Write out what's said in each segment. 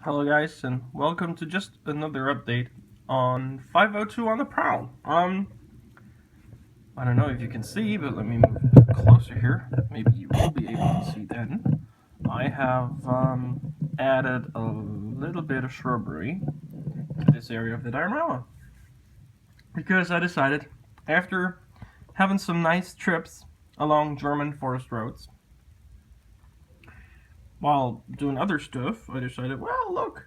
Hello guys, and welcome to just another update on 502 on the Prowl. I don't know if you can see, but let me move a bit closer here. Maybe you will be able to see then. I have added a little bit of shrubbery to this area of the diorama. Because I decided, after having some nice trips along German forest roads, while doing other stuff, I decided, well, look,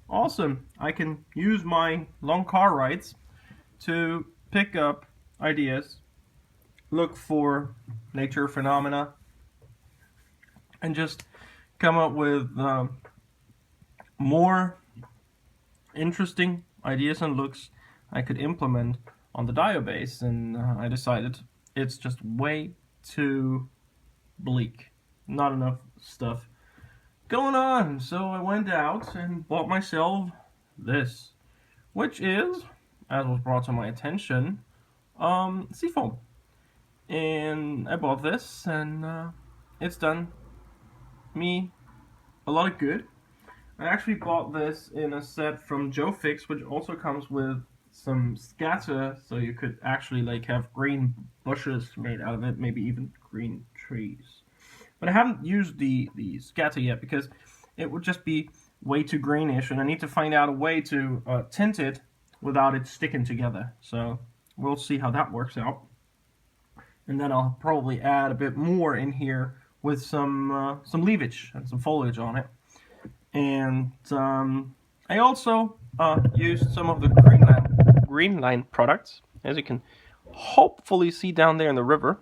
awesome, I can use my long car rides to pick up ideas, look for nature phenomena, and just come up with more interesting ideas and looks I could implement on the diobase. And I decided it's just way too bleak, not enough stuff going on. So I went out and bought myself this, which is, as was brought to my attention, Seafoam. And I bought this, and it's done me a lot of good. I actually bought this in a set from Joe Fix, which also comes with some scatter, so you could actually like have green bushes made out of it, maybe even green trees. But I haven't used the scatter yet because it would just be way too greenish, and I need to find out a way to tint it without it sticking together. So we'll see how that works out. And then I'll probably add a bit more in here with some leafage and some foliage on it. And I also used some of the green line products, as you can hopefully see down there in the river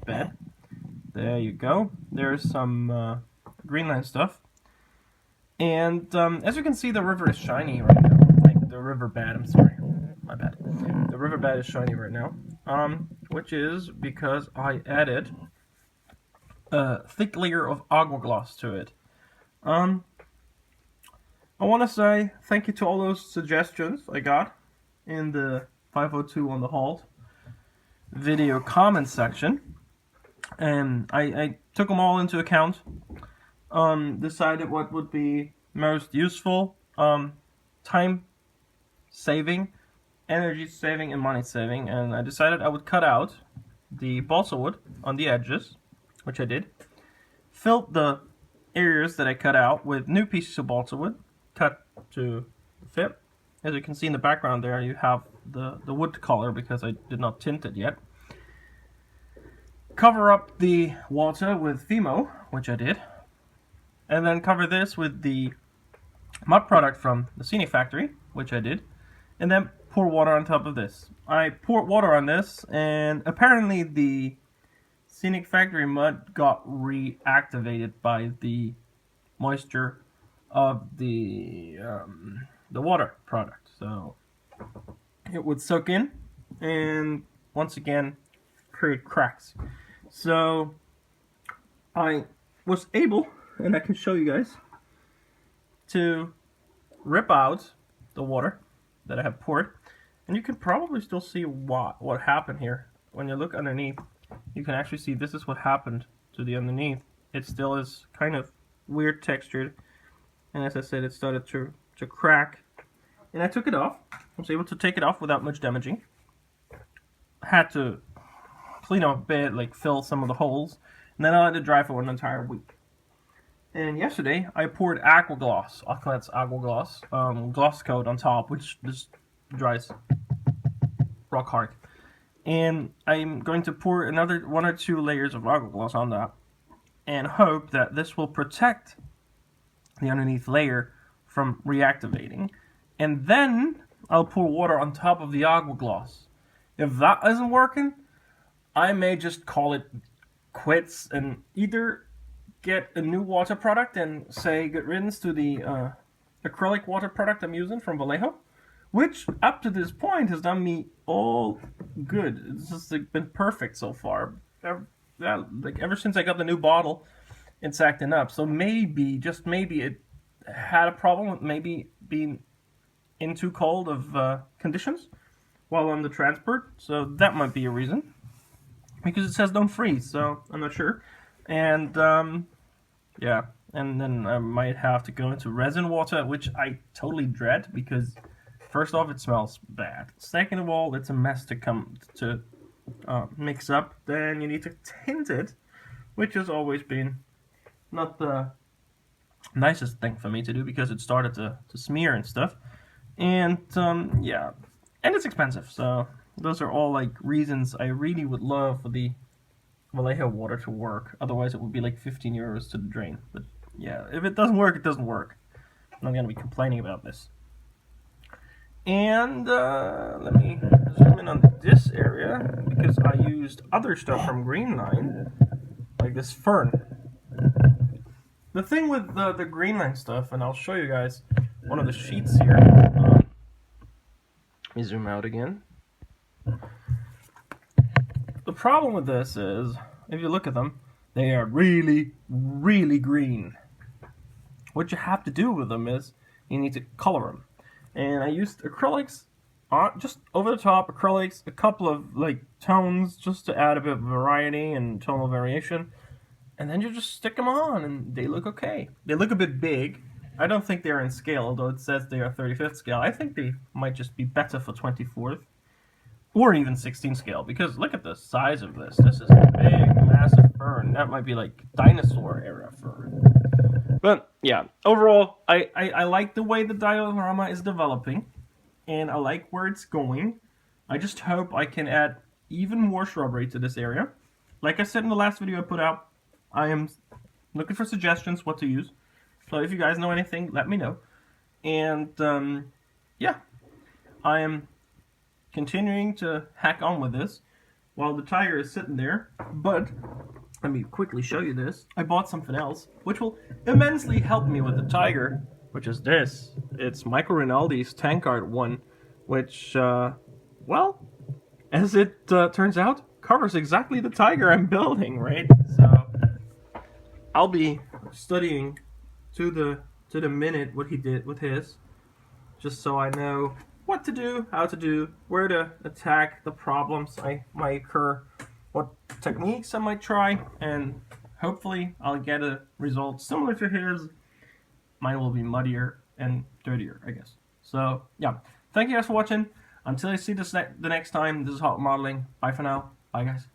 bed. There you go. There's some green line stuff. And as you can see, the river is shiny right now. Like the river bed, I'm sorry, my bad. The river bed is shiny right now, which is because I added a thick layer of agua gloss to it. I want to say thank you to all those suggestions I got in the 502 on the Halt video comment section. And I took them all into account, decided what would be most useful, time saving, energy saving, and money saving, and I decided I would cut out the balsa wood on the edges, which I did, filled the areas that I cut out with new pieces of balsa wood, cut to fit. As you can see in the background there, you have the wood color because I did not tint it yet. Cover up the water with Fimo, which I did, and then cover this with the mud product from the Scenic Factory, which I did, and then pour water on top of this. I poured water on this, and apparently the Scenic Factory mud got reactivated by the moisture of the water product, so it would soak in and once again create cracks. So I was able, and I can show you guys, to rip out the water that I have poured, and you can probably still see what happened here. When you look underneath, you can actually see this is what happened to the underneath. It still is kind of weird textured, and as I said, it started to crack, and I took it off. I was able to take it off without much damaging. I had to clean up a bit, like fill some of the holes, and then I let it dry for an entire week. And yesterday I poured aqua gloss, gloss coat on top, which just dries rock hard. And I'm going to pour another 1 or 2 layers of aqua gloss on that, and hope that this will protect the underneath layer from reactivating. And then I'll pour water on top of the aqua gloss. If that isn't working, I may just call it quits and either get a new water product and say good riddance to the acrylic water product I'm using from Vallejo, which up to this point has done me all good. It's just been perfect so far. Ever since I got the new bottle, it's acting up. So maybe, just maybe, it had a problem with maybe being in too cold of conditions while on the transport. So that might be a reason, because it says don't freeze, so I'm not sure. And yeah, and then I might have to go into resin water, which I totally dread because first off, it smells bad. Second of all, it's a mess to mix up. Then you need to tint it, which has always been not the nicest thing for me to do because it started to smear and stuff. And yeah, and it's expensive. So those are all like reasons I really would love for the Vallejo water to work. Otherwise, it would be like 15 euros to the drain. But yeah, if it doesn't work, it doesn't work. I'm not gonna be complaining about this. And let me zoom in on this area because I used other stuff from Greenline, like this fern. The thing with the Greenline stuff, and I'll show you guys one of the sheets here. Let me zoom out again. The problem with this is, if you look at them, they are really, really green. What you have to do with them is you need to color them. And I used acrylics, just over the top acrylics, a couple of like tones just to add a bit of variety and tonal variation. And then you just stick them on and they look okay. They look a bit big. I don't think they're in scale, although it says they are 35th scale. I think they might just be better for 24th. Or even 16th scale, because look at the size of this. This is a big, massive fern. That might be like dinosaur era fern. But yeah, overall, I like the way the diorama is developing, and I like where it's going. I just hope I can add even more shrubbery to this area. Like I said in the last video I put out, I am looking for suggestions what to use. So if you guys know anything, let me know. And yeah, I am continuing to hack on with this while the tiger is sitting there. But let me quickly show you this. I bought something else which will immensely help me with the tiger, which is this. It's Micro Rinaldi's Tank Art 1, which well, as it turns out, covers exactly the tiger I'm building, right? So I'll be studying to the minute what he did with his, just so I know what to do, how to do, where to attack the problems I might occur, what techniques I might try, and hopefully I'll get a result similar to his. Mine will be muddier and dirtier, I guess. So yeah, thank you guys for watching. Until I see this the next time, this is Hot Modeling. Bye for now. Bye guys.